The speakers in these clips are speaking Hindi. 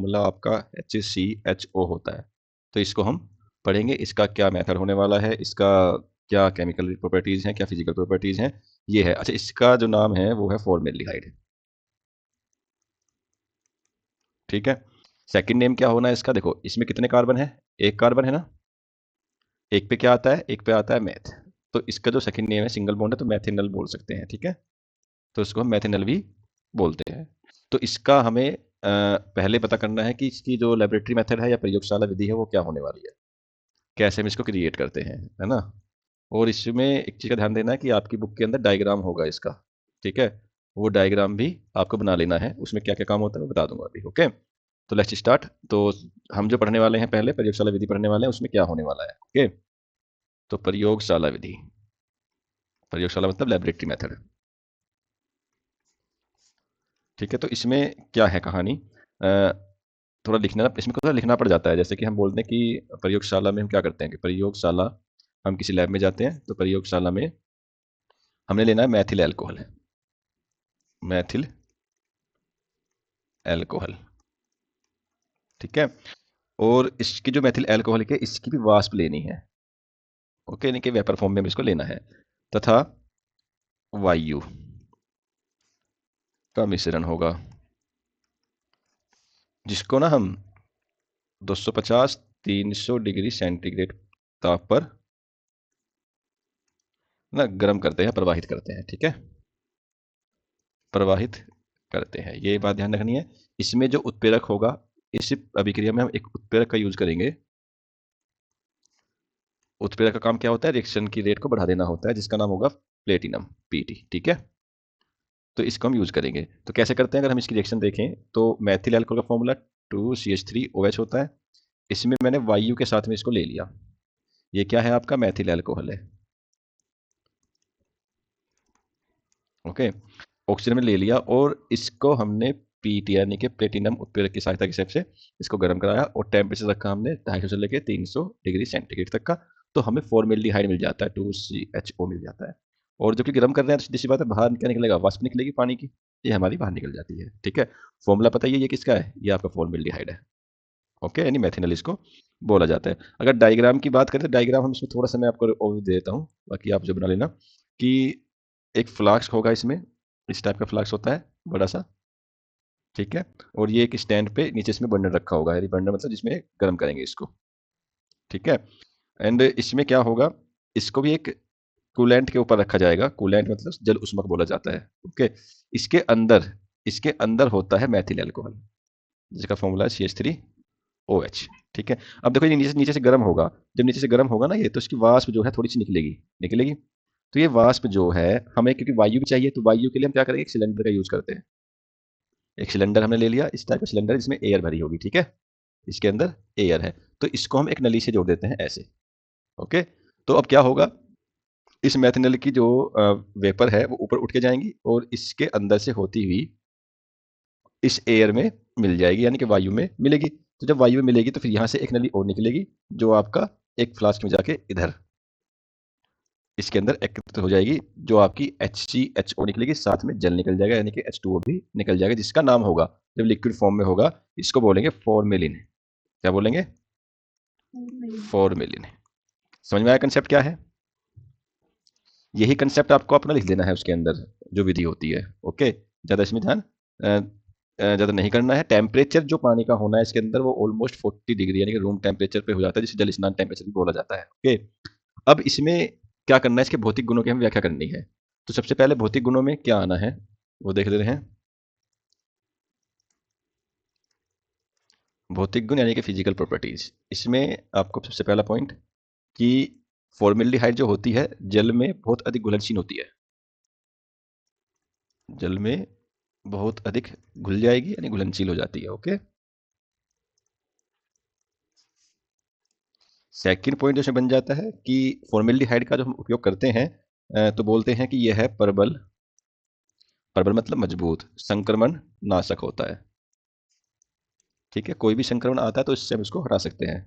फॉर्मूला आपका HCHO होता है। तो इसको हम पढ़ेंगे, इसका क्या मेथड होने वाला है, इसका क्या केमिकल प्रॉपर्टीज़ हैं, क्या फिजिकल प्रॉपर्टीज़ हैं, ये है। अच्छा, इसका जो नाम है वो है फॉर्मेल्डिहाइड। ठीक है। सेकंड नेम क्या होना है इसका, देखो इसमें कितने कार्बन है, एक कार्बन है ना, एक पे क्या आता है, एक पे आता है मेथ। तो इसका जो सेकंड नेम है सिंगल बॉन्ड है, तो मैथिनल बोल सकते हैं। ठीक है, तो इसको हम मैथिनल भी बोलते हैं। तो इसका हमें पहले पता करना है कि इसकी जो लेबोरेटरी मेथड है या प्रयोगशाला विधि है वो क्या होने वाली है, कैसे हम इसको क्रिएट करते हैं, है ना। और इसमें एक चीज़ का ध्यान देना है कि आपकी बुक के अंदर डायग्राम होगा इसका। ठीक है, वो डायग्राम भी आपको बना लेना है, उसमें क्या क्या काम होता है मैं बता दूंगा अभी। ओके, तो लेट्स स्टार्ट। तो हम जो पढ़ने वाले हैं, पहले प्रयोगशाला विधि पढ़ने वाले हैं, उसमें क्या होने वाला है। ओके, तो प्रयोगशाला विधि, प्रयोगशाला मतलब लेबोरेटरी मेथड। ठीक है, तो इसमें क्या है कहानी, थोड़ा लिखना, इसमें थोड़ा लिखना पड़ जाता है। जैसे कि हम बोलते हैं कि प्रयोगशाला में हम क्या करते हैं, कि प्रयोगशाला, हम किसी लैब में जाते हैं, तो प्रयोगशाला में हमने लेना है मैथिल एल्कोहल, मैथिल एल्कोहल। ठीक है, और इसकी जो मैथिल एल्कोहलिक है इसकी भी वाष्प लेनी है। ओके, यानी कि वेपर फॉर्म में इसको लेना है, तथा वायु का मिश्रण होगा, जिसको ना हम 250-300 डिग्री सेंटीग्रेड ताप पर ना गर्म करते हैं, प्रवाहित करते हैं। ठीक है, प्रवाहित करते हैं, ये बात ध्यान रखनी है। इसमें जो उत्प्रेरक होगा, इस अभिक्रिया में हम एक उत्प्रेरक का यूज करेंगे। उत्प्रेरक का काम क्या होता है, रिएक्शन की रेट को बढ़ा देना होता है, जिसका नाम होगा प्लेटिनम, Pt। ठीक है, तो इसको हम यूज करेंगे। तो कैसे करते हैं, अगर हम इसकी रिएक्शन देखें तो मैथिल अल्कोहल का फॉर्मूला 2CH3OH होता है। इसमें मैंने वायु के साथ में इसको ले लिया, ये क्या है आपका मैथिल अल्कोहल है। ओके, ऑक्सीजन में ले लिया और इसको हमने पीटी यानी कि प्लेटिनम उत्प्रेरक की सहायता की हेल्प से इसको गर्म कराया, और टेम्परेचर रखा हमने 250 से लेकर 300 डिग्री सेंटीग्रेड तक का। तो हमें फॉर्मेल्डिहाइड मिल जाता है, 2CHO मिल जाता है। और जबकि गर्म कर रहे हैं तो सीधी सी बात है, बाहर क्या निकलेगा, वाष्प निकलेगी पानी की, ये हमारी बाहर निकल जाती है। ठीक है, फॉर्मूला पता ही है ये किसका है, ये आपका फॉर्मेल्डिहाइड है। ओके, यानी मेथिनल इसको बोला जाता है। अगर डायग्राम की बात करें तो डायग्राम हम इसमें थोड़ा सा मैं आपको ओवरव्यू दे देता हूँ, बाकी आप जो बना लेना। कि एक फ्लास्क होगा इसमें, इस टाइप का फ्लास्क होता है बड़ा सा। ठीक है, और ये एक स्टैंड पे नीचे इसमें बर्नर रखा होगा, यानी बर्नर मतलब जिसमें गर्म करेंगे इसको। ठीक है, एंड इसमें क्या होगा, इसको भी एक कूलेंट के ऊपर रखा जाएगा, कूलेंट मतलब जल उष्मक बोला जाता है। ओके, इसके अंदर होता है मैथिल अल्कोहल, जिसका फॉर्मूला है CH3OH। ठीक है, अब देखो ये नीचे नीचे से गर्म होगा, जब नीचे से गर्म होगा ना ये, तो इसकी वाष्प जो है थोड़ी सी निकलेगी, निकलेगी। तो ये वाष्प जो है हमें, क्योंकि वायु भी चाहिए, तो वायु के लिए हम क्या करेंगे, एक सिलेंडर का यूज करते हैं। एक सिलेंडर हमने ले लिया, इस टाइप का सिलेंडर जिसमें एयर भरी होगी। ठीक है, इसके अंदर एयर है, तो इसको हम एक नली से जोड़ देते हैं ऐसे। ओके, तो अब क्या होगा, इस मेथनल की जो वेपर है वो ऊपर उठ के जाएंगी और इसके अंदर से होती हुई इस एयर में मिल जाएगी, यानी कि वायु में मिलेगी। तो जब वायु में मिलेगी तो फिर यहाँ से एक नली और निकलेगी, जो आपका एक फ्लास्क में जाके इधर इसके अंदर एकत्रित हो जाएगी, जो आपकी HCHO निकलेगी, साथ में जल निकल जाएगा, यानी कि H2O भी निकल जाएगा, जिसका नाम होगा, जब लिक्विड फॉर्म में होगा, इसको बोलेंगे फॉर्मेलिन। क्या बोलेंगे, फॉर्मेलिन। समझ में आया कंसेप्ट क्या है, यही कंसेप्ट आपको अपना लिख देना है उसके अंदर, जो विधि होती है। ओके, ज़्यादा इसमें ध्यान ज़्यादा नहीं करना है। टेम्परेचर जो पानी का होना है इसके अंदर वो ऑलमोस्ट 40 डिग्री यानी कि रूम टेम्परेचर पे हो जाता है, जिसे जल स्नान टेम्परेचर भी बोला जाता है। ओके, अब इसमें क्या करना है, इसके भौतिक गुणों की हमें व्याख्या करनी है। तो सबसे पहले भौतिक गुणों में क्या आना है वो देख लेते हैं। भौतिक गुण यानी कि फिजिकल प्रॉपर्टीज, इसमें आपको सबसे पहला पॉइंट कि फॉर्मेल्डिहाइड जो होती है जल में बहुत अधिक घुलनशील होती है, जल में बहुत अधिक घुल जाएगी, यानी घुलनशील हो जाती है। ओके, सेकंड पॉइंट जो बन जाता है कि फॉर्मेल्डिहाइड का जो हम उपयोग करते हैं, तो बोलते हैं कि यह है प्रबल, प्रबल मतलब मजबूत, संक्रमण नाशक होता है। ठीक है, कोई भी संक्रमण आता है तो इससे हम इसको हटा सकते हैं।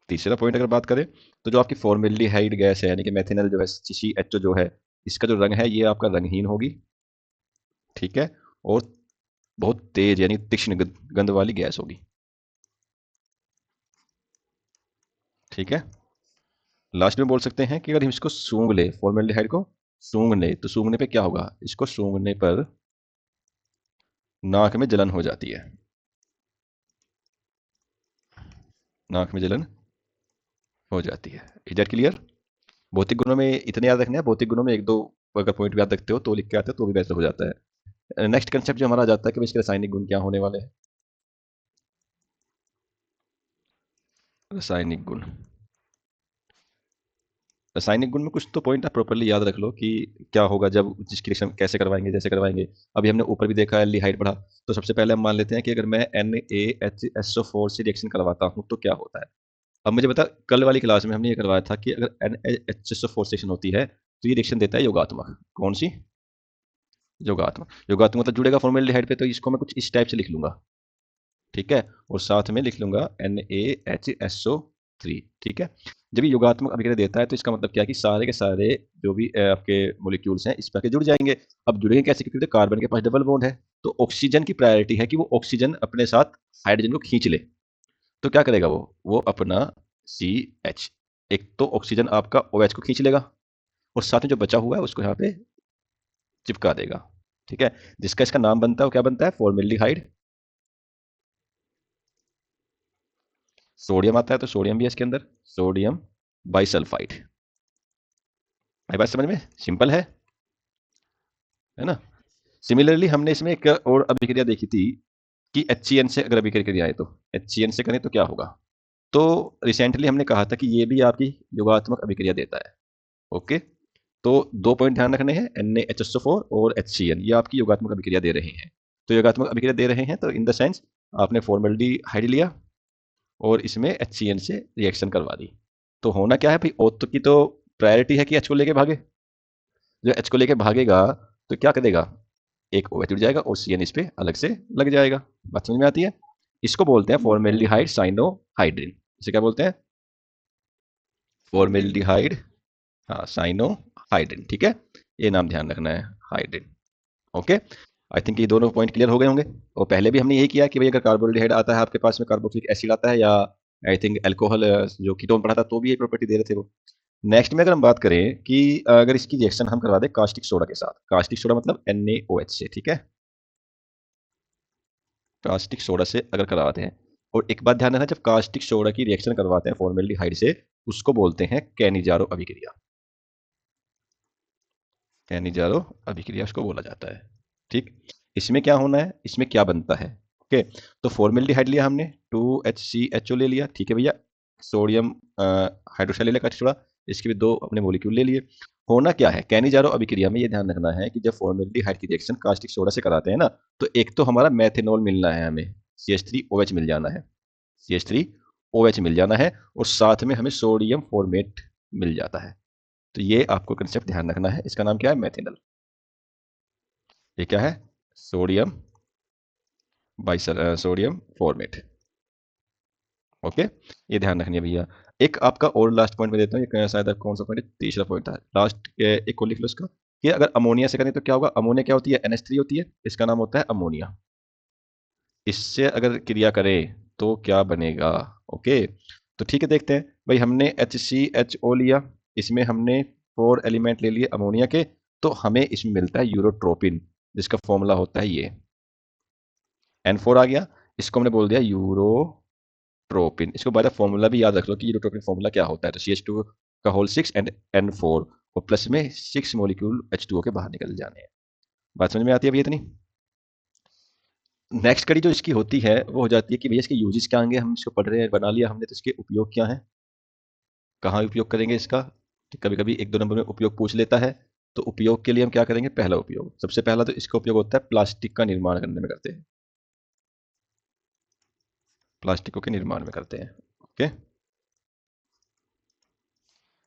तीसरा पॉइंट अगर बात करें, तो जो आपकी फॉर्मेल्डिहाइड गैस है यानी कि मेथिनल जो है, CHO जो है, इसका जो रंग है ये आपका रंगहीन होगी। ठीक है, और बहुत तेज यानी तीक्ष्ण गंध वाली गैस होगी। ठीक है। लास्ट में बोल सकते हैं कि अगर हम इसको सूंघ ले, फॉर्मेल्डिहाइड को सूंघ ले, तो सूंघने पे क्या होगा? इसको सूंघने पर नाक में जलन हो जाती है। नाक में जलन हो जाती है। Is that clear? भौतिक गुणों में इतने याद रखने हैं, भौतिक गुणों में एक दो अगर पॉइंट याद रखते हो तो लिख के आते हो तो भी बेहतर हो जाता है। नेक्स्ट कंसेप्ट जो हमारा आ जाता है कि भाई इसके रासायनिक गुण क्या होने वाले हैं। रासायनिक गुण, रासायनिक गुण में कुछ तो पॉइंट आप प्रॉपरली याद रख लो कि क्या होगा जब जिसकी रिएक्शन कैसे करवाएंगे, जैसे करवाएंगे। अभी हमने ऊपर भी देखा एल्डिहाइड पढ़ा, तो सबसे पहले हम मान लेते हैं कि अगर मैं NaHSO4 से रिएक्शन करवाता हूं तो क्या होता है। अब मुझे बता, कल वाली क्लास में हमने ये करवाया था कि अगर NaHSO4 से रिएक्शन होती है तो ये रिएक्शन देता है योगात्मक। कौन सी? योगात्मक। योगात्मक मतलब जुड़ेगा फॉर्मेल्डिहाइड पे, तो इसको मैं कुछ इस टाइप से लिख लूंगा। ठीक है। और साथ में लिख लूंगा NaHSO3। ठीक है। जब ये योगात्मक अभिक्रिया देता है तो इसका मतलब क्या है कि सारे के सारे जो भी आपके मोलिक्यूल्स हैं इस पर जुड़ जाएंगे। अब जुड़ेंगे कैसे? क्योंकि कार्बन के पास डबल बॉन्ड है, तो ऑक्सीजन की प्रायोरिटी है कि वो ऑक्सीजन अपने साथ हाइड्रोजन को खींच ले। तो क्या करेगा वो अपना CH, एक तो ऑक्सीजन आपका OH को खींच लेगा और साथ में जो बचा हुआ है उसको यहाँ पे चिपका देगा। ठीक है। जिसका इसका नाम बनता है वो क्या बनता है? फॉर्मेल्डिहाइड। सोडियम आता है तो सोडियम भी है इसके अंदर, सोडियम बाइसल्फाइड। भाई बात समझ में? सिंपल है ना? सिमिलरली हमने इसमें एक और अभिक्रिया देखी थी कि HCN से अगर अभिक्रिया आए तो HCN से करें तो क्या होगा। तो रिसेंटली हमने कहा था कि ये भी आपकी योगात्मक अभिक्रिया देता है। ओके। तो दो पॉइंट ध्यान रखने हैं, NaHSO4 और HCN, ये आपकी योगात्मक अभिक्रिया दे रहे हैं। तो योगात्मक अभिक्रिया दे रहे हैं तो इन द सेंस आपने फॉर्मेल्डिहाइड लिया और इसमें HCN से रिएक्शन करवा दी। तो होना क्या है भाई, O की तो प्रायोरिटी है कि H को लेके भागे। जो H को लेके भागेगा तो क्या करेगा? एक OH जुड़ जाएगा और CN इस पे अलग से लग जाएगा। बात समझ में आती है? इसको बोलते हैं फॉर्मेल्डिहाइड साइनोहाइड्रिन। इसे क्या बोलते हैं? फॉर्मेल्डिहाइड, हाँ, साइनोहाइड्रिन। ठीक है। ये नाम ध्यान रखना है, हाइड्रिन। ओके। आई थिंक ये दोनों पॉइंट क्लियर हो गए होंगे। और पहले भी हमने यही किया कि भाई अगर कार्बोल्डिहाइड आता है आपके पास में, कार्बोक्सिलिक एसिड आता है, या आई थिंक अल्कोहल जो कीटोन पढ़ा था तो भी ये प्रॉपर्टी दे रहे थे वो। नेक्स्ट में अगर हम बात करें कि अगर इसकी रिएक्शन हम करवा दें कास्टिक सोडा के साथ, कास्टिक सोडा मतलब NaOH से। ठीक है। कास्टिक सोडा से अगर करवाते हैं, और एक बात ध्यान रखना, जब कास्टिक सोडा की रिएक्शन करवाते हैं फॉर्मेल्डिहाइड से, उसको बोलते हैं कैनिजारो अभिक्रिया। कैनिजारो अभिक्रिया उसको बोला जाता है। ठीक। इसमें क्या होना है, इसमें क्या बनता है? ओके। तो फॉर्मेल्डिहाइड लिया हमने, 2HCHO ले लिया। ठीक है भैया। सोडियम हाइड्रोक्साइड ले लिया कास्टिक सोडा, इसके भी दो अपने मोलिक्यूल ले लिए। होना क्या है कैनिजारो अभिक्रिया में, ये ध्यान रखना है कि जब फॉर्मेल्डिहाइड की रिएक्शन कास्टिक सोडा से कराते हैं ना, तो एक तो हमारा मेथेनॉल मिलना है, हमें CH3OH मिल जाना है, CH3OH मिल जाना है, और साथ में हमें सोडियम फॉर्मेट मिल जाता है। तो ये आपको कंसेप्ट ध्यान रखना है। इसका नाम क्या है? मेथेनॉल। ये क्या है? Sodium sodium format. ओके। ये ध्यान रखनी है भैया। एक आपका और लास्ट पॉइंट में देता हूँ, ये शायद कौन सा पॉइंट है? तीसरा पॉइंट था लास्ट। एक को लिख लो इसका, कि अगर अमोनिया से करें तो क्या होगा। अमोनिया क्या होती है? NH3 होती है, इसका नाम होता है अमोनिया। इससे अगर क्रिया करें तो क्या बनेगा? ओके। तो ठीक है, देखते हैं भाई। हमने HCHO लिया, इसमें हमने 4 एलिमेंट ले लिए अमोनिया के, तो हमें इसमें मिलता है यूरोट्रोपिन, जिसका फॉर्मूला होता है ये N4 आ गया। इसको हमने बोल दिया यूरोट्रोपिन। इसको बाय द फॉर्मूला भी याद रख लो कि यूरोट्रोपिन फॉर्मूला क्या होता है। तो CH2 का होल 6 एंड N4, और प्लस में 6 मोलिक्यूल H2O के बाहर निकल जाने हैं। बात समझ में आती है भैया इतनी? नेक्स्ट कड़ी जो इसकी होती है वो हो जाती है कि भैया इसके यूजेस क्या होंगे। हम इसको पढ़ रहे हैं, बना लिया हमने, तो इसके उपयोग क्या है, कहाँ उपयोग करेंगे इसका। तो कभी कभी एक दो नंबर में उपयोग पूछ लेता है। तो उपयोग के लिए हम क्या करेंगे? पहला उपयोग, सबसे पहला तो इसका उपयोग होता है प्लास्टिक का निर्माण करने में करते हैं, प्लास्टिकों के निर्माण में करते हैं। ओके।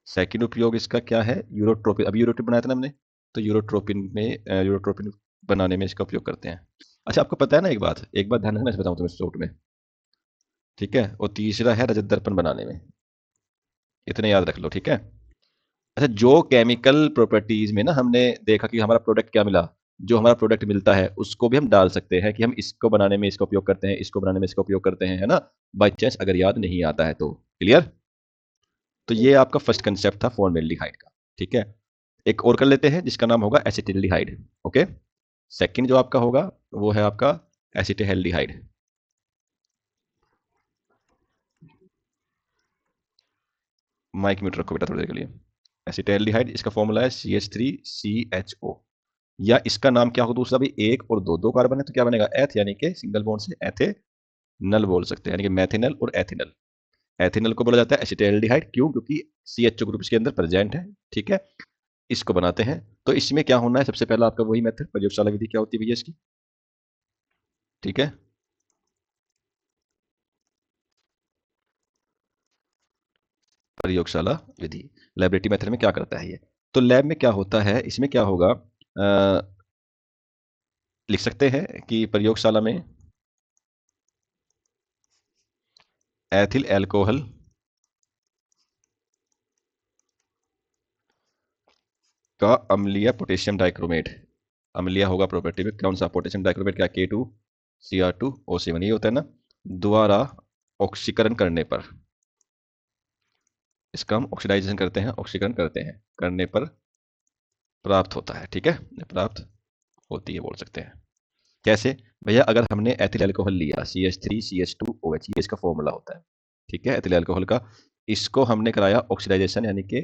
सेकंड उपयोग इसका क्या है? यूरोट्रोपिन। अभी यूरोट्रोपिन बनाया था ना हमने, तो यूरोट्रोपिन में यूरोट्रोपिन बनाने में इसका उपयोग करते हैं। अच्छा, आपको पता है ना, एक बात ध्यान रखना, बताऊँ तुम्हें शॉर्ट में। ठीक है। और तीसरा है रजत दर्पण बनाने में। इतने याद रख लो। ठीक है। अच्छा, जो केमिकल प्रॉपर्टीज में ना हमने देखा कि हमारा प्रोडक्ट क्या मिला, जो हमारा प्रोडक्ट मिलता है उसको भी हम डाल सकते हैं कि हम इसको बनाने में इसका उपयोग करते हैं, इसको बनाने में इसका उपयोग करते हैं, है ना, बाई चांस अगर याद नहीं आता है तो। क्लियर? तो ये आपका फर्स्ट कंसेप्ट था फॉर्मेल्डिहाइड का। ठीक है, एक और कर लेते हैं जिसका नाम होगा एसिटिल्डिहाइड। ओके, सेकंड जो आपका होगा वो है आपका एसिटिल्डिहाइड। माइक म्यूट रखो बेटा थोड़ी देर के लिए। एसिटिल्डिहाइड, इसका फॉर्मूला है CH3CHO, या इसका नाम क्या होगा दूसरा भी, एक और दो, दो कार्बन है तो क्या बनेगा, एथ, यानी कि सिंगल बॉन्ड से एथेनल बोल सकते हैं, यानी कि मैथिनल और एथिनल। एथिनल को बोला जाता है एसिटिल्डिहाइड, क्यों? क्योंकि CHO ग्रुप इसके अंदर प्रेजेंट है। ठीक है, इसको बनाते हैं तो इसमें क्या होना है, सबसे पहला आपका वही मेथड, प्रयोगशाला विधि क्या होती है भैया इसकी? ठीक है, प्रयोगशाला विधि, लैबोरेटरी मेथड में क्या करता है ये। तो लैब में क्या होता है, इसमें क्या होगा, लिख सकते हैं कि प्रयोगशाला में एथिल एल्कोहल का अम्लीय पोटेशियम डाइक्रोमेट, अम्लीय होगा प्रॉपर्टी में कौन सा, पोटेशियम डाइक्रोमेट का K2Cr2O7, ये होता है ना, द्वारा ऑक्सीकरण करने पर, इसका हम ऑक्सीडाइजेशन करते हैं, ऑक्सीकरण करते हैं, करने पर प्राप्त होता है। ठीक है, प्राप्त होती है बोल सकते हैं। कैसे भैया, अगर हमने एथिल अल्कोहल लिया CH3CH2OH, ये इसका फॉर्मूला होता है। ठीक है, एथिल अल्कोहल का, इसको हमने कराया ऑक्सीडाइजेशन यानी कि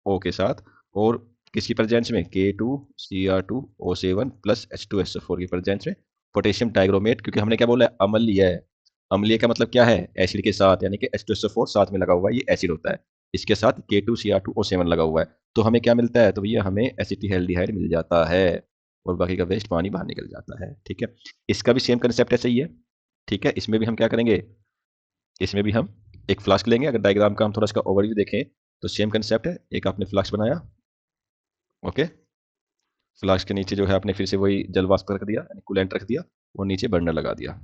O के साथ, और किसकी प्रेजेंस में, K2Cr2O7 प्लस H2SO4 की प्रेजेंस में, पोटेशियम डाइक्रोमेट, क्योंकि हमने क्या बोला है, अम्लीय है। अम्लीय का मतलब क्या है, एसिड के साथ, यानी कि H2SO4 साथ में लगा हुआ है, ये एसिड होता है, इसके साथ K2Cr2O7 लगा हुआ है, तो हमें क्या मिलता है, तो भैया हमें एसिटिल्डिहाइड मिल जाता है, और बाकी का वेस्ट पानी बाहर निकल जाता है। ठीक है, इसका भी सेम कंसेप्ट ऐसा ही है। ठीक है, इसमें भी हम क्या करेंगे, इसमें भी हम एक फ्लास्क लेंगे, अगर डायग्राम का हम थोड़ा इसका ओवरव्यू देखें तो सेम कंसेप्ट है, एक आपने फ्लास्क बनाया। ओके, फ्लास्क के नीचे जो है आपने फिर से वही जल वाष्प रख दिया, यानी कूलेंट रख दिया, और नीचे बर्नर लगा दिया।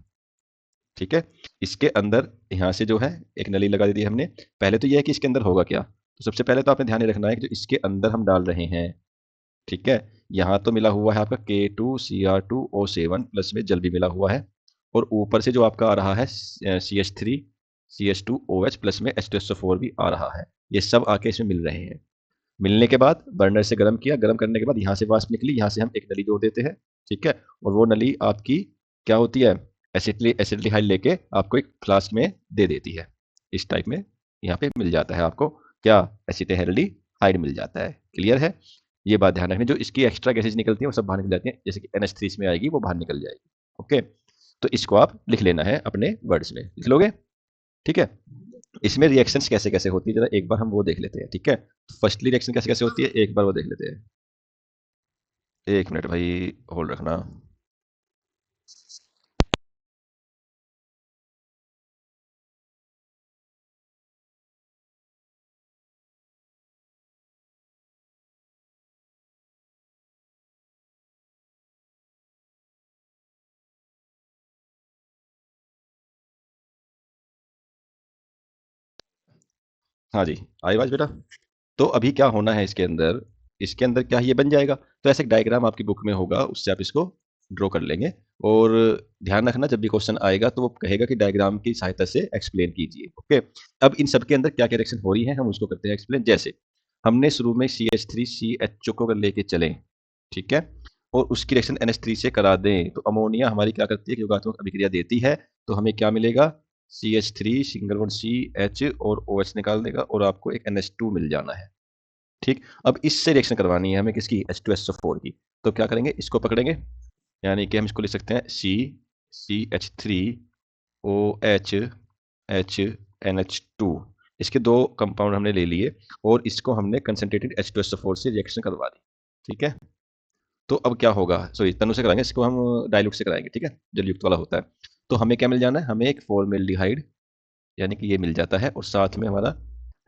ठीक है, इसके अंदर यहाँ से जो है एक नली लगा दी हमने। पहले तो यह है कि इसके अंदर होगा क्या, तो सबसे पहले तो आपने ध्यान रखना है कि जो इसके अंदर हम डाल रहे हैं, ठीक है, यहाँ तो मिला हुआ है आपका K2Cr2O7 प्लस में जल भी मिला हुआ है, और ऊपर से जो आपका आ रहा है CH3CH2OH प्लस में H2SO4 भी आ रहा है, ये सब आके इसमें मिल रहे हैं। मिलने के बाद बर्नर से गर्म किया, गर्म करने के बाद यहाँ से वाष्प निकली, यहाँ से हम एक नली जोड़ देते हैं। ठीक है, और वो नली आपकी क्या होती है, एसिटिल्डिहाइड लेके आपको एक फ्लास्क में दे देती है, इस टाइप में यहाँ पे मिल जाता है आपको क्या, एसिटिल्डिहाइड मिल जाता है। क्लियर है? ये बात ध्यान रखनी, जो इसकी एक्स्ट्रा गैसेज निकलती हैं वो सब बाहर निकल जाती हैं, जैसे कि NH3 इसमें आएगी वो बाहर निकल जाएगी। ओके, तो इसको आप लिख लेना है अपने वर्ड्स में, लिख लोगे? ठीक है, इसमें रिएक्शंस कैसे कैसे होती है जरा एक बार हम वो देख लेते हैं। ठीक है, फर्स्टली रिएक्शन कैसे कैसे होती है एक बार वो देख लेते हैं। एक मिनट भाई, होल्ड रखना। हाँ जी, आई आवाज बेटा? तो अभी क्या होना है इसके अंदर, इसके अंदर क्या ये बन जाएगा, तो ऐसे एक डायग्राम आपकी बुक में होगा, उससे आप इसको ड्रॉ कर लेंगे। और ध्यान रखना जब भी क्वेश्चन आएगा तो वो कहेगा कि डायग्राम की सहायता से एक्सप्लेन कीजिए। ओके, अब इन सब के अंदर क्या क्या रिएक्शन हो रही है हम उसको करते हैं एक्सप्लेन। जैसे हमने शुरू में CH3CHO को लेके चले, ठीक है, और उसकी रिएक्शन NH3 से करा दें, तो अमोनिया हमारी क्या करती है कि योगात्मक अभिक्रिया देती है, तो हमें क्या मिलेगा, CH3 सिंगल बॉन्ड CH और OH निकाल देगा, और आपको एक NH2 मिल जाना है। ठीक, अब इससे रिएक्शन करवानी है हमें किसकी, H2SO4 की, तो क्या करेंगे, इसको पकड़ेंगे, यानी कि हम इसको लिख सकते हैं CH3OH इसके दो कंपाउंड हमने ले लिए, और इसको हमने कंसनट्रेटेड H2SO4 से रिएक्शन करवा दी। ठीक है, तो अब क्या होगा, सॉरी तनु से कराएंगे, इसको हम डाइल्यूट से कराएंगे। ठीक है, जलयुक्त वाला होता है, तो हमें क्या मिल जाना है, हमें एक फॉर्मेल्डिहाइड यानी कि ये मिल जाता है, और साथ में हमारा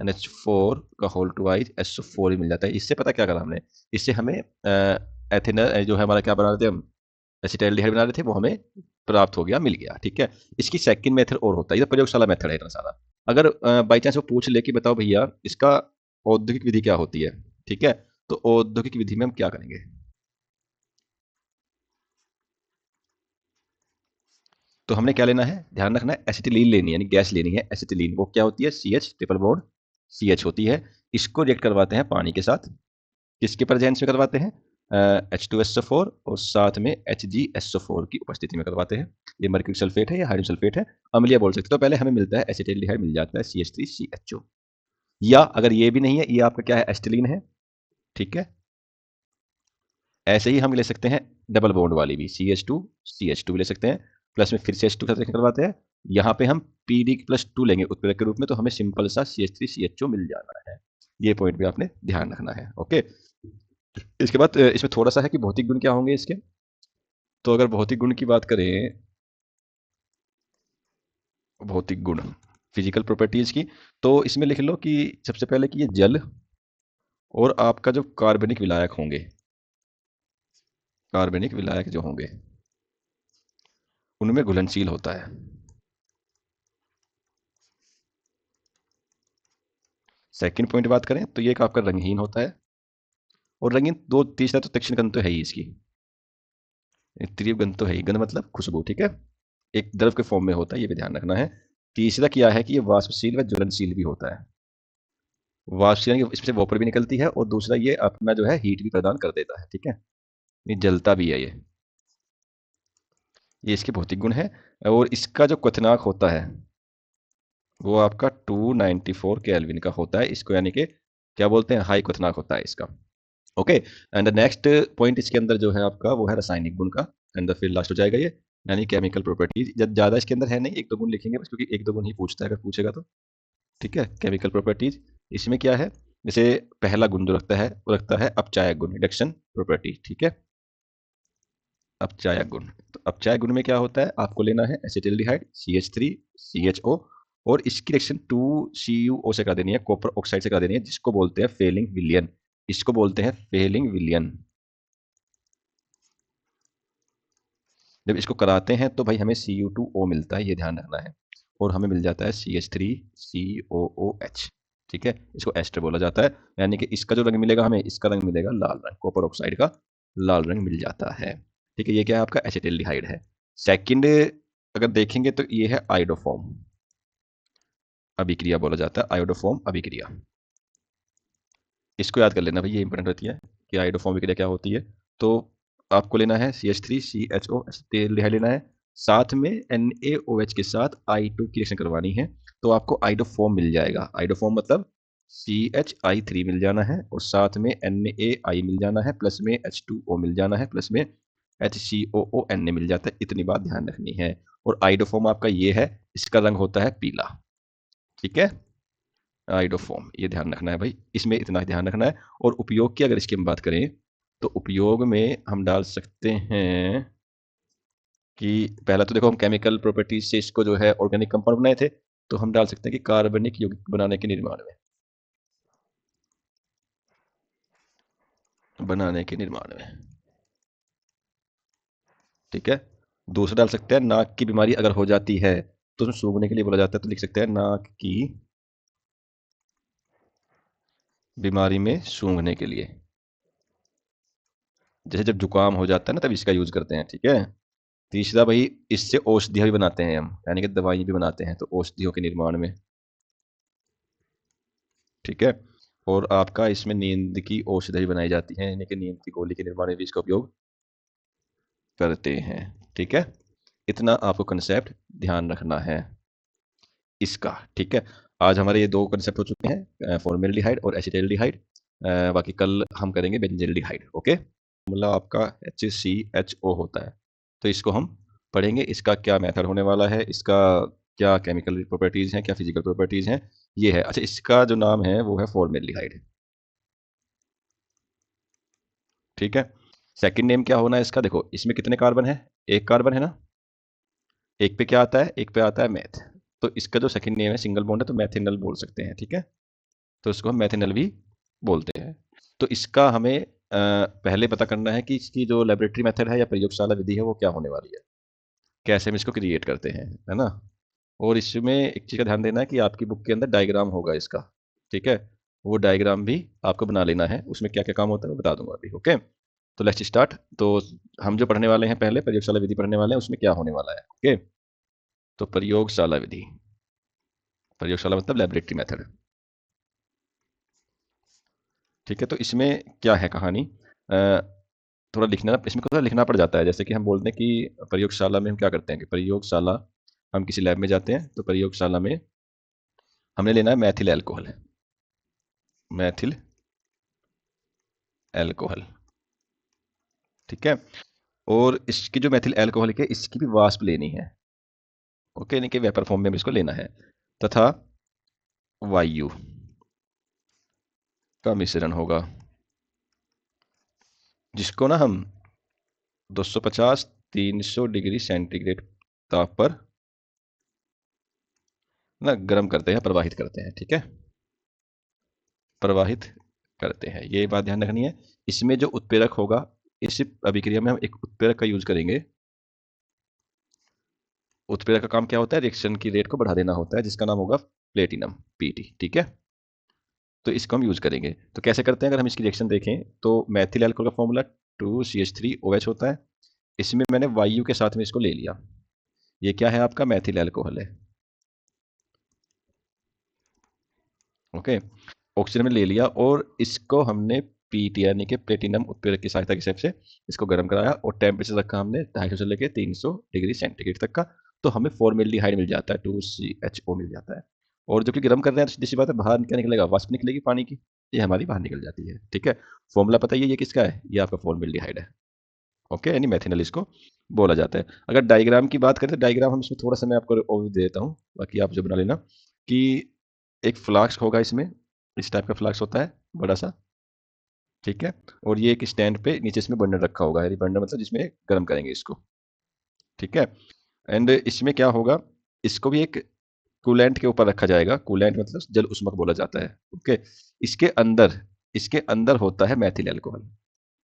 NH4 का होल ट्वाइस SO4 ही मिल जाता है। इससे पता क्या करा हमने, इससे हमें एथिनल जो है हमारा क्या बना रहे थे हम, एसिटाइल्डिहाइड बना रहे थे, वो हमें प्राप्त हो गया, मिल गया। ठीक है, इसकी सेकंड मेथड और होता है, ये प्रयोगशाला मेथड है इतना सारा। अगर बाई चांस वो पूछ ले कि बताओ भैया इसका औद्योगिक विधि क्या होती है, ठीक है, तो औद्योगिक विधि में हम क्या करेंगे, तो हमने क्या लेना है, ध्यान रखना है, एसिटिलीन लेनी है, यानी गैस लेनी है एसिटिलीन। वो क्या होती है, CH ट्रिपल बॉन्ड CH होती है। इसको रिएक्ट करवाते हैं पानी के साथ। किसके प्रेजेंस में करवाते हैं, H2SO4 और साथ में HgSO4 की उपस्थिति में करवाते हैं। ये मर्क्यूरी सल्फेट है या हाइड्रोजन सल्फेट है, अम्लीय बोल सकते हो। तो पहले हमें मिलता है एसिटिल्डिहाइड, मिल जाता है CH3CHO। या अगर ये भी नहीं है, ये आपका क्या है, एसिटिलीन है, ठीक है। ऐसे ही हम ले सकते हैं डबल बॉन्ड वाली भी, CH2CH2 ले सकते हैं, प्लस में फिर से H2 के साथ करवाते हैं। यहाँ पे हम PD+2 लेंगे उत्प्रेरक के रूप में, तो हमें सिंपल सा CH3CHO मिल जाना है। ये पॉइंट भी आपने ध्यान रखना है, ओके। इसके बाद इसमें थोड़ा सा है कि भौतिक गुण क्या होंगे इसके। तो अगर भौतिक गुण की बात करें, भौतिक गुण, फिजिकल प्रॉपर्टीज की, तो इसमें लिख लो कि सबसे पहले कि ये जल और आपका जो कार्बनिक विलायक होंगे, कार्बनिक विलायक जो होंगे उनमें घुलनशील होता है। सेकंड पॉइंट बात करें तो ये एक आपका रंगहीन होता है। और रंगीन दो, तीसरा तो तीक्ष्ण गंध तो है ही इसकी, तीव्र गंध तो है ही, गंध मतलब खुशबू, ठीक है। एक द्रव के फॉर्म में होता है, ये भी ध्यान रखना है। तीसरा क्या है कि ये वाष्पशील व ज्वलनशील भी होता है। वाष्पशील यानी कि इसमें से वॉपर भी निकलती है, और दूसरा ये अपना जो है हीट भी प्रदान कर देता है, ठीक है। ये जलता भी है ये इसके भौतिक गुण है। और इसका जो क्वथनांक होता है वो आपका 294 केल्विन का होता है। इसको यानी कि क्या बोलते हैं, हाई क्वथनांक होता है इसका, okay. And the next point इसके अंदर जो है आपका वो है रासायनिक गुण का, एंड फिर लास्ट हो जाएगा ये, यानी केमिकल प्रॉपर्टीज। ज़्यादा इसके अंदर है नहीं, एक दो गुण लिखेंगे बस, क्योंकि एक दो गुण ही पूछता है अगर पूछेगा तो, ठीक है। केमिकल प्रॉपर्टीज इसमें क्या है, जैसे पहला गुण जो रखता है वो रखता है अपचायक गुण, रिडक्शन प्रॉपर्टी, ठीक है। अपचायक गुण, तो अपचायक गुण में क्या होता है, आपको लेना है एसिटिल्डिहाइड CH3CHO, और इसकी रिएक्शन 2CuO से करा देनी है, कॉपर ऑक्साइड से करा देनी है, जिसको बोलते हैं फेलिंग विलियन। इसको बोलते हैं फेलिंग विलियन। जब इसको कराते हैं तो भाई हमें Cu2O मिलता है, ये ध्यान रखना है, और हमें मिल जाता है CH3COOH, ठीक है। इसको एस्टर बोला जाता है, यानी कि इसका जो रंग मिलेगा हमें, इसका रंग मिलेगा लाल रंग, कॉपर ऑक्साइड का लाल रंग मिल जाता है, ठीक है। ये क्या है, आपका एसिटिल्डिहाइड है। सेकंड अगर देखेंगे तो ये है आयोडोफॉर्म अभिक्रिया, बोला जाता है आयोडोफॉर्म अभिक्रिया। इसको याद कर लेना भाई, ये इंपॉर्टेंट रहती है कि आयोडोफॉर्म अभिक्रिया क्या होती है। तो आपको लेना है CH3CHO एसिटिल्डिहाइड लेना है, साथ में NaOH के साथ I2 की रिएक्शन करवानी है, तो आपको आइडोफॉर्म मिल जाएगा। आइडोफॉर्म मतलब CHI3 मिल जाना है, और साथ में NaI मिल जाना है, प्लस में H2O मिल जाना है, प्लस में HCOONA मिल जाता है। इतनी बात ध्यान रखनी है। और आइडोफॉर्म आपका ये है, इसका रंग होता है पीला, ठीक है। आइडोफॉर्म, ये ध्यान रखना है भाई, इसमें इतना ध्यान रखना है। और उपयोग की अगर इसकी हम बात करें तो उपयोग में हम डाल सकते हैं कि पहला तो देखो, हम केमिकल प्रॉपर्टीज से इसको जो है ऑर्गेनिक कंपाउंड बनाए थे, तो हम डाल सकते हैं कि कार्बनिक यौगिक बनाने के निर्माण में, बनाने के निर्माण में, ठीक है। दूसरा डाल सकते हैं, नाक की बीमारी अगर हो जाती है तो उसमें सूंघने के लिए बोला जाता है, तो लिख सकते हैं नाक की बीमारी में सूंघने के लिए। जैसे जब जुकाम हो जाता है ना, तब इसका यूज करते हैं, ठीक है। तीसरा भाई, इससे औषधियाँ भी बनाते हैं हम, यानी कि दवाई भी बनाते हैं, तो औषधियों के निर्माण में, ठीक है। और आपका इसमें नींद की औषधि भी बनाई जाती है, यानी कि नींद की गोली के निर्माण में भी इसका उपयोग करते हैं, ठीक है। इतना आपको कंसेप्ट ध्यान रखना है इसका, ठीक है। आज हमारे ये दो कंसेप्ट हो चुके हैं, फॉर्मेल्डिहाइड और एसिटाल्डिहाइड। बाकी कल हम करेंगे बेंजल्डिहाइड, ओके। मतलब आपका HCHO होता है, तो इसको हम पढ़ेंगे, इसका क्या मेथड होने वाला है, इसका क्या केमिकल प्रॉपर्टीज हैं, क्या फिजिकल प्रॉपर्टीज हैं, ये है। अच्छा, इसका जो नाम है वो है फॉर्मेल्डिहाइड, ठीक है। सेकंड नेम क्या होना है इसका, देखो इसमें कितने कार्बन है, एक कार्बन है ना, एक पे क्या आता है, एक पे आता है मैथ, तो इसका जो सेकंड नेम है सिंगल बॉन्ड है, तो मैथिनल बोल सकते हैं, ठीक है। तो इसको हम मैथिनल भी बोलते हैं। तो इसका हमें पहले पता करना है कि इसकी जो लेबोरेटरी मेथड है या प्रयोगशाला विधि है वो क्या होने वाली है, कैसे हम इसको क्रिएट करते हैं, है ना। और इसमें एक चीज़ का ध्यान देना है कि आपकी बुक के अंदर डायग्राम होगा इसका, ठीक है। वो डायग्राम भी आपको बना लेना है, उसमें क्या क्या काम होता है वो बता दूंगा अभी, ओके। तो लेट्स स्टार्ट। तो हम जो पढ़ने वाले हैं, पहले प्रयोगशाला विधि पढ़ने वाले हैं, उसमें क्या होने वाला है, ओके। तो प्रयोगशाला विधि, प्रयोगशाला मतलब लेबोरेटरी मेथड। ठीक है, तो इसमें क्या है कहानी, थोड़ा लिखना, इसमें थोड़ा लिखना पड़ जाता है। जैसे कि हम बोलते हैं कि प्रयोगशाला में हम क्या करते हैं कि प्रयोगशाला, हम किसी लैब में जाते हैं तो प्रयोगशाला में हमने लेना है मैथिल एल्कोहल, मैथिल एल्कोहल। ठीक है, और इसकी जो मैथिल एल्कोहल है इसकी भी वाष्प लेनी है। ओके, यानी कि वेपर फॉर्म में इसको लेना है, तथा वायु का मिश्रण होगा, जिसको ना हम 250-300 डिग्री सेंटीग्रेड ताप पर ना गर्म करते हैं, प्रवाहित करते हैं। ठीक है, प्रवाहित करते हैं, ये बात ध्यान रखनी है। इसमें जो उत्प्रेरक होगा, इस अभिक्रिया में हम एक उत्प्रेरक का यूज करेंगे। उत्प्रेरक का काम क्या होता है, रिएक्शन की रेट को बढ़ा देना होता है, जिसका नाम होगा प्लेटिनम, पीटी। ठीक है, तो इसको हम यूज करेंगे। तो कैसे करते हैं, अगर हम इसकी रिएक्शन देखें तो मैथिल अल्कोहल का फॉर्मूला 2CH3OH होता है। इसमें मैंने वायु के साथ में इसको ले लिया, ये क्या है आपका मैथिल अल्कोहल है। ओके, ऑक्सीजन में ले लिया और इसको हमने पीटी यानी कि प्लेटिनम उत्प्रेरक की सहायता की से इसको गर्म कराया और टेम्परेचर रखा हमने 250 से लेकर 300 डिग्री सेंटीग्रेड तक का। तो हमें फॉर्मेल्डिहाइड मिल जाता है, 2CHO मिल जाता है। और जो कि गर्म कर रहे हैं तो सीधी सी बात है, बाहर क्या निकलेगा, वाष्प निकलेगी पानी की, ये हमारी बाहर निकल जाती है। ठीक है, फॉर्मूला पता ही है ये किसका है, ये आपका फॉर्मेल्डिहाइड है। ओके, यानी मेथिनल इसको बोला जाता है। अगर डायग्राम की बात करें तो डायग्राम हम इसमें थोड़ा सा मैं आपको ओवरव्यू दे देता हूँ, बाकी आप जो बना लेना। कि एक फ्लास्क होगा, इसमें इस टाइप का फ्लास्क होता है बड़ा सा। ठीक है, और ये एक स्टैंड पे नीचे इसमें बर्नर रखा होगा, यानी बर्नर मतलब जिसमें गर्म करेंगे इसको। ठीक है, एंड इसमें क्या होगा, इसको भी एक कूलेंट के ऊपर रखा जाएगा। कूलेंट मतलब जल उष्मक बोला जाता है। ओके, इसके अंदर इसके अंदर होता है मैथिल अल्कोहल,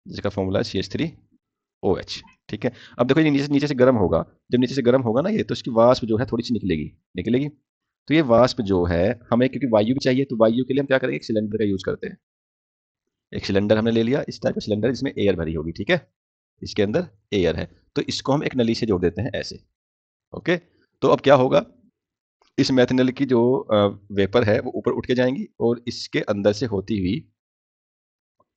जिसका फॉर्मूला है CH3OH। ठीक है, अब देखो ये नीचे नीचे से गर्म होगा, जब नीचे से गर्म होगा ना ये, तो इसकी वाष्प जो है थोड़ी सी निकलेगी निकलेगी। तो ये वाष्प जो है, हमें क्योंकि वायु भी चाहिए, तो वायु के लिए हम क्या करेंगे, एक सिलेंडर का यूज करते हैं। एक सिलेंडर हमने ले लिया, इस टाइप का सिलेंडर जिसमें एयर भरी होगी। ठीक है, इसके अंदर एयर है, तो इसको हम एक नली से जोड़ देते हैं ऐसे। ओके, तो अब क्या होगा, इस मेथनल की जो वेपर है वो ऊपर उठ के जाएंगी और इसके अंदर से होती हुई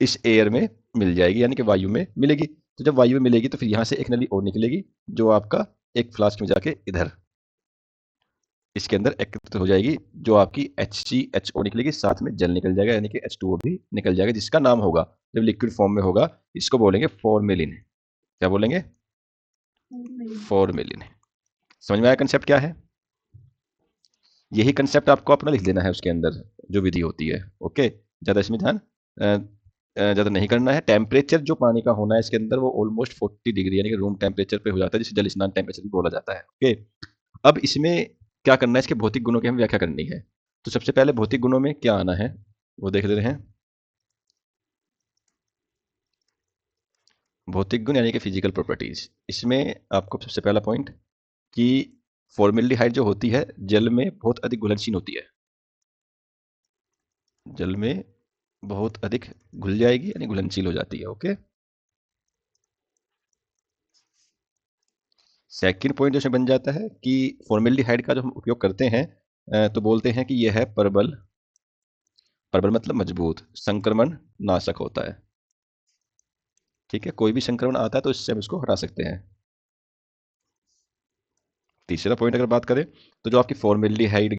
इस एयर में मिल जाएगी, यानी कि वायु में मिलेगी। तो जब वायु में मिलेगी तो फिर यहाँ से एक नली और निकलेगी, जो आपका एक फ्लास्क में जाके इधर इसके अंदर एकत्रित हो जाएगी, जो आपकी HCHO निकलेगी, साथ में जल निकल जाएगा, यानी कि H2O भी निकल जाएगा, जिसका नाम होगा, जब लिक्विड फॉर्म में होगा, इसको बोलेंगे फॉर्मेलिन। क्या बोलेंगे, फॉर्मेलिन। समझ में आया कंसेप्ट क्या है, यही कंसेप्ट आपको अपना लिख देना है उसके अंदर, जो विधि होती है। ओके, ज़्यादा इसमें ध्यान ज़्यादा नहीं करना है। टेम्परेचर जो पानी का होना है इसके अंदर वो ऑलमोस्ट 40 डिग्री यानी कि रूम टेम्परेचर पे हो जाता है, जिसे जल स्नान टेम्परेचर भी बोला जाता है। ओके, अब इसमें क्या करना है, इसके भौतिक गुणों की हमें व्याख्या करनी है। तो सबसे पहले भौतिक गुणों में क्या आना है वो देख लेते हैं। भौतिक गुण यानी कि फिजिकल प्रॉपर्टीज, इसमें आपको सबसे पहला पॉइंट कि फॉर्मेल्डिहाइड जो होती है जल में बहुत अधिक घुलनशील होती है, जल में बहुत अधिक घुल जाएगी यानी घुलनशील हो जाती है। ओके, सेकंड पॉइंट जो बन जाता है कि फॉर्मेल्डिहाइड का जो हम उपयोग करते हैं, तो बोलते हैं कि यह है प्रबल, प्रबल मतलब मजबूत, संक्रमण नाशक होता है। ठीक है, कोई भी संक्रमण आता है तो इससे हम इसको हटा सकते हैं। तीसरा पॉइंट अगर बात करें तो जो आपकी फॉर्मेल्डिहाइड